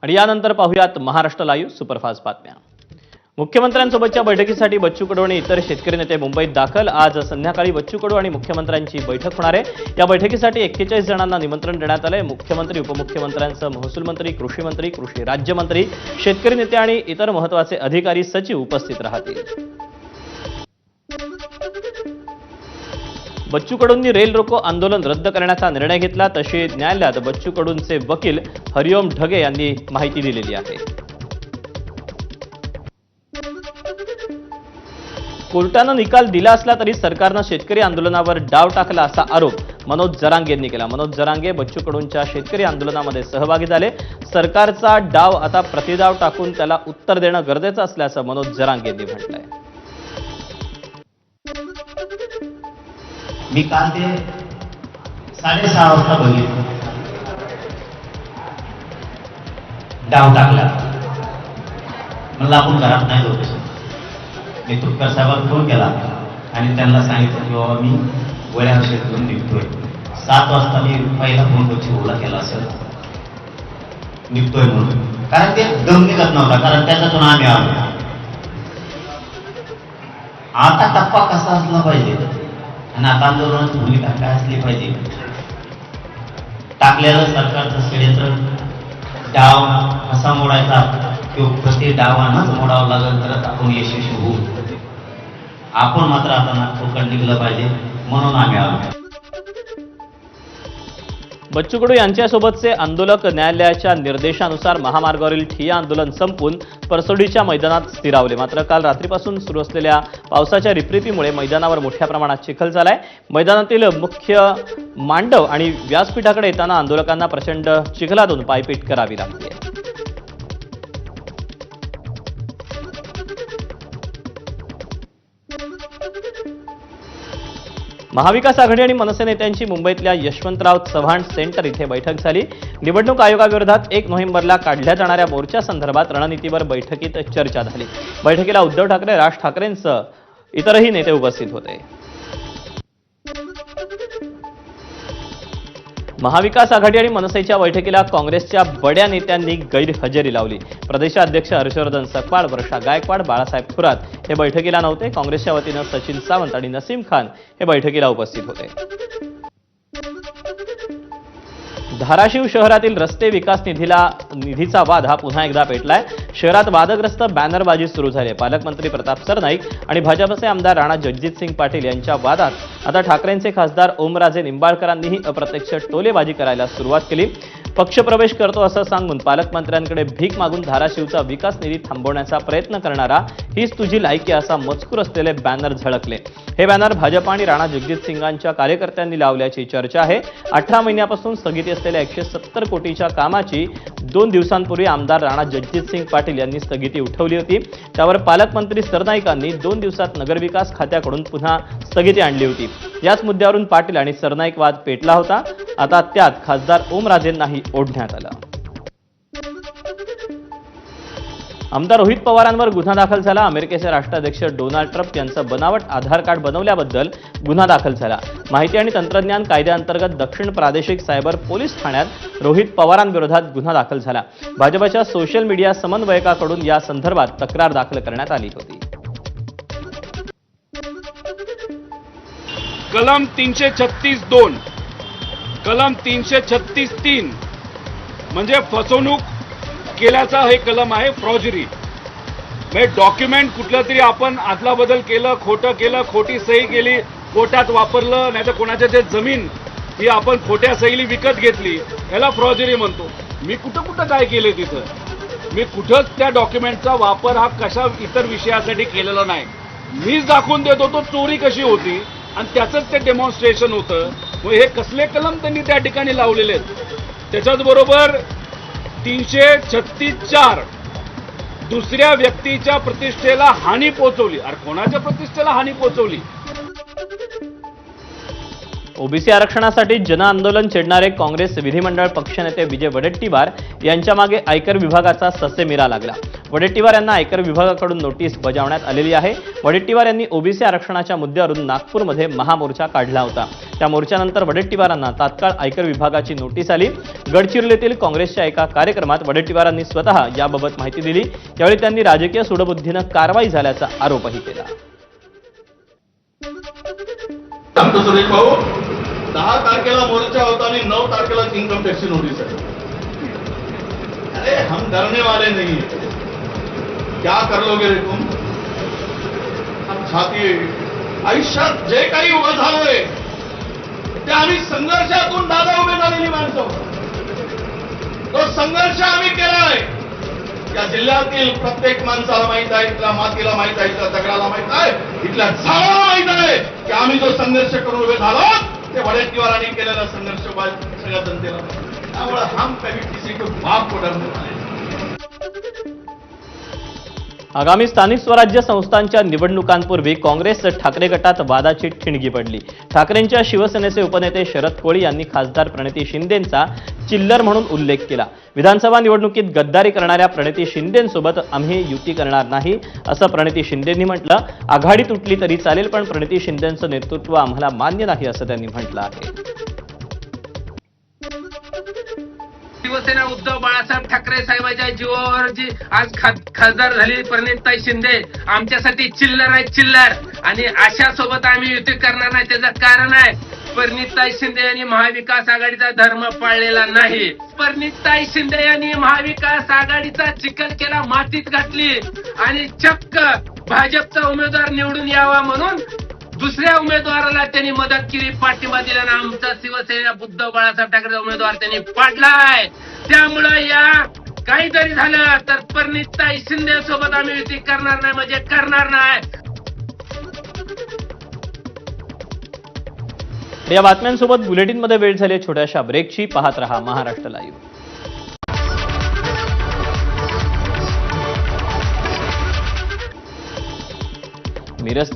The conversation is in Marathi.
आणि यानंतर पाहूयात महाराष्ट्र लाईव्ह सुपरफास्ट बातम्या। मुख्यमंत्र्यांसोबतच्या बैठकीसाठी बच्चू कडू आणि इतर शेतकरी नेते मुंबईत दाखल। आज संध्याकाळी बच्चू कडू आणि मुख्यमंत्र्यांची बैठक होणार आहे। या बैठकीसाठी 41 जणांना निमंत्रण देण्यात आले। मुख्यमंत्री, उपमुख्यमंत्र्यांसह महसूल मंत्री, कृषी मंत्री, कृषी राज्यमंत्री, शेतकरी नेते आणि इतर महत्त्वाचे अधिकारी, सचिव उपस्थित राहतील। बच्चू कडूंनी रेल रोको आंदोलन रद्द करण्याचा निर्णय घेतला, तशी न्यायालयात बच्चू कडूंचे वकील हरिओम ढगे यांनी माहिती दिलेली आहे। कोर्टाने निकाल दिला असला तरी सरकारने शेतकरी आंदोलनावर डाव टाकला असा आरोप मनोज जरांगे यांनी केला। मनोज जरांगे बच्चू कडूंच्या शेतकरी आंदोलनामध्ये सहभागी झाले। सरकारचा डाव आता प्रतिडाव टाकून त्याला उत्तर देणं गरजेचं असल्याचं मनोज जरांगे यांनी म्हटलंय। मी काल ते 6:30 वाजता बघितलं, डाव टाकला। मला आपण घरात नाही जाऊ। मी तुपकर साहेबांना फोन केला आणि त्यांना सांगितलं की बाबा मी गोळ्या औषध घेऊन निघतोय। 7 वाजता मी पहिला फोन वरची ओला केला असेल निघतोय म्हणून, कारण ते दम निघत नव्हता, कारण त्याच्यातून आम्ही आलो। आता टप्पा कसा असला पाहिजे आणि आता आंदोलनाची भूमिका काय असली पाहिजे। टाकलेलं सरकारचं षडयंत्र, डाव कसा मोडायचा किंवा प्रति डावांनाच मोडावं लागेल तरच आपण यशस्वी होऊ। आपण मात्र आता नागपूरकडे निघलं पाहिजे म्हणून आम्ही आलो। बच्चू कडू यांच्यासोबतचे आंदोलक न्यायालयाच्या निर्देशानुसार महामार्गावरील ठिय्या आंदोलन संपवून परसोडीच्या मैदानात स्थिरावले। मात्र काल रात्रीपासून सुरू असलेल्या पावसाच्या रिपरिपीमुळे मैदानावर मोठ्या प्रमाणात चिखल झालाय। मैदानातील मुख्य मांडव आणि व्यासपीठाकडे येताना आंदोलकांना प्रचंड चिखलातून पायपीट करावी लागते। महाविकास आघाडी आणि मनसे नेत्यांची मुंबईतल्या यशवंतराव चव्हाण सेंटर इथे बैठक झाली। निवडणूक आयोगाविरोधात 1 नोव्हेंबरला काढल्या जाणाऱ्या मोर्चासंदर्भात रणनीतीवर बैठकीत चर्चा झाली। बैठकीला उद्धव ठाकरे, राज ठाकरेंसह इतरही नेते उपस्थित होते। महाविकास आघाडी आणि मनसेच्या बैठकीला काँग्रेसच्या बड्या नेत्यांनी गैरहजेरी लावली। प्रदेशाध्यक्ष हर्षवर्धन सकपाळ, वर्षा गायकवाड, बाळासाहेब थोरात हे बैठकीला नव्हते। काँग्रेसच्या वतीनं सचिन सावंत आणि नसीम खान हे बैठकीला उपस्थित होते। धाराशिव शहरातील रस्ते विकास निधीचा वाद हा पुन्हा एकदा पेटलाय। शहरात वादग्रस्त बॅनरबाजी सुरू झाली आहे। पालकमंत्री प्रताप सरनाईक आणि भाजपचे आमदार राणा जगजितसिंग पाटील यांच्या वादात आता ठाकरेंचे खासदार ओमराजे निंबाळकरांनीही अप्रत्यक्ष टोलेबाजी करायला सुरुवात केली। पक्षप्रवेश करतो असं सांगून पालकमंत्र्यांकडे भीक मागून धाराशिवचा विकास निधी थांबवण्याचा प्रयत्न करणारा हीच तुझी लायकी असा मजकूर असलेले बॅनर झळकले। हे बॅनर भाजप आणि राणा जगजितसिंगांच्या कार्यकर्त्यांनी लावल्याची चर्चा आहे। 18 महिन्यापासून स्थगिती असलेल्या 170 कोटीच्या कामाची 2 दिवसांपूर्वी आमदार राणा जगजितसिंग पाटील यांनी स्थगिती उठवली होती। त्यावर पालकमंत्री सरनाईकांनी 2 दिवसात नगरविकास खात्याकडून पुन्हा स्थगिती आणली होती। याच मुद्द्यावरून पाटील आणि सरनाईक वाद पेटला होता। आता त्यात खासदार ओमराजेंनाही ओढण्यात आलं। आमदार रोहित पवारांवर गुन्हा दाखल झाला। अमेरिकेचे राष्ट्राध्यक्ष डोनाल्ड ट्रम्प यांचं बनावट आधार कार्ड बनवल्याबद्दल गुन्हा दाखल झाला। माहिती आणि तंत्रज्ञान कायद्याअंतर्गत दक्षिण प्रादेशिक सायबर पोलीस ठाण्यात रोहित पवारांविरोधात गुन्हा दाखल झाला। भाजपच्या सोशल मीडिया समन्वयकाकडून या संदर्भात तक्रार दाखल करण्यात आली होती। कलम 336(2), कलम 336(3) म्हणजे फसवणूक केल्याचा हे कलम आहे। फ्रॉजरी म्हणजे डॉक्युमेंट कुठलं तरी आपण आदला बदल केलं, खोटं केलं, खोटी सही केली, कोर्टात वापरलं, नाही तर कोणाच्या ते जमीन ही आपण खोट्या सहीली विकत घेतली, याला फ्रॉजरी म्हणतो। मी कुठं काय केलं तिथं, मी कुठंच त्या डॉक्युमेंटचा वापर हा कशा इतर विषयासाठी केलेला नाही। मीच दाखवून देत होतो चोरी कशी होती आणि त्याचंच ते डेमॉन्स्ट्रेशन होतं। मग हे कसले कलम त्यांनी त्या ठिकाणी लावलेले आहेत। त्याच्याच बरोबर 336(4) दुसऱ्या व्यक्तीच्या प्रतिष्ठेला हानी पोहोचवली। अरे कोणाच्या प्रतिष्ठेला हानी पोहोचवली? ओबीसी आरक्षणासाठी जनआंदोलन छेडणारे काँग्रेस विधिमंडळ पक्षनेते विजय वडेट्टीवार यांच्या मागे आयकर विभागाचा ससेमिरा लागला। वडेट्टीवार यांना आयकर विभागाकडून नोटीस बजावण्यात आलेली आहे. वडेट्टीवार यांनी ओबीसी आरक्षणाच्या मुद्द्यावरून नागपूरमध्ये महामोर्चा काढला होता. त्या मोर्चानंतर वडेट्टीवारांना तात्काळ आयकर विभागाची नोटीस आली. गडचिरोलीतील काँग्रेसच्या एका कार्यक्रमात वडेट्टीवारांनी स्वतः याबाबत माहिती दिली. यावेळी त्यांनी राजकीय सूडबुद्धीनं कारवाई झाल्याचा आरोपही केला. सांगतो सुरेश भाऊ, 10 तारखेला मोर्चा होता आणि 9 तारखेला इन्कम टॅक्सची नोटीस आहे. अरे हम डरने वाले नहीं है. क्या कर लोगे रे तुम? हम छाती आयुष्यात जे काही उभं झालोय ते आम्ही संघर्षातून दादा उभे झालेली माणसं. तो संघर्ष आम्ही केलाय. या जिल्ह्यातील प्रत्येक माणसाला माहित आहे, इथल्या मातीला माहित आहे, इथल्या दगडाला माहित आहे, इथल्या झाडाला माहित आहे की आम्ही जो संघर्ष करून उभे झालो ते वडेट्टीवारांनी केलेला संघर्ष सगळ्या जनतेला माहिती. त्यामुळे हम कभी किसी को बाप को डरने वाले. आगामी स्थानिक स्वराज्य संस्थांच्या निवडणुकांपूर्वी काँग्रेस ठाकरे गटात वादाची ठिणगी पडली. ठाकरेंच्या शिवसेनेचे उपनेते शरद कोळी यांनी खासदार प्रणिती शिंदेंचा चिल्लर म्हणून उल्लेख केला. विधानसभा निवडणुकीत गद्दारी करणाऱ्या प्रणिती शिंदेंसोबत आम्ही युती करणार नाही असं प्रणिती शिंदेंनी म्हटलं. आघाडी तुटली तरी चालेल, पण प्रणिती शिंदेंचं नेतृत्व आम्हाला मान्य नाही असं त्यांनी म्हटलं आहे. शिवसेना उद्धव बाळासाहेब ठाकरे साहेबांच्या जीवावर जी आज खासदार झाली प्रणितताई शिंदे आमच्यासाठी चिल्लर आहे, चिल्लर. आणि अशा सोबत आम्ही युती करणार नाही. त्याचं कारण आहे, प्रणितताई शिंदे यांनी महाविकास आघाडीचा धर्म पाळलेला नाही. प्रणितताई शिंदे यांनी महाविकास आघाडीचा चिखल केला, मातीत घातली आणि चक्क भाजपचा उमेदवार निवडून यावा म्हणून दुसऱ्या उमेदवाराला त्यांनी मदत केली, पाठिंबा दिला आणि आमचा शिवसेना उद्धव बाळासाहेब ठाकरेचा उमेदवार त्यांनी पाडलाय. त्यामुळं या काही जरी झालं तर प्रणितताई शिंदे सोबत आम्ही युती करणार नाही म्हणजे करणार नाही. या बातम्यांसोबत बुलेटिनमध्ये वेळ झाली छोट्याशा ब्रेकची. पाहत रहा महाराष्ट्र लाईव्ह. मिरज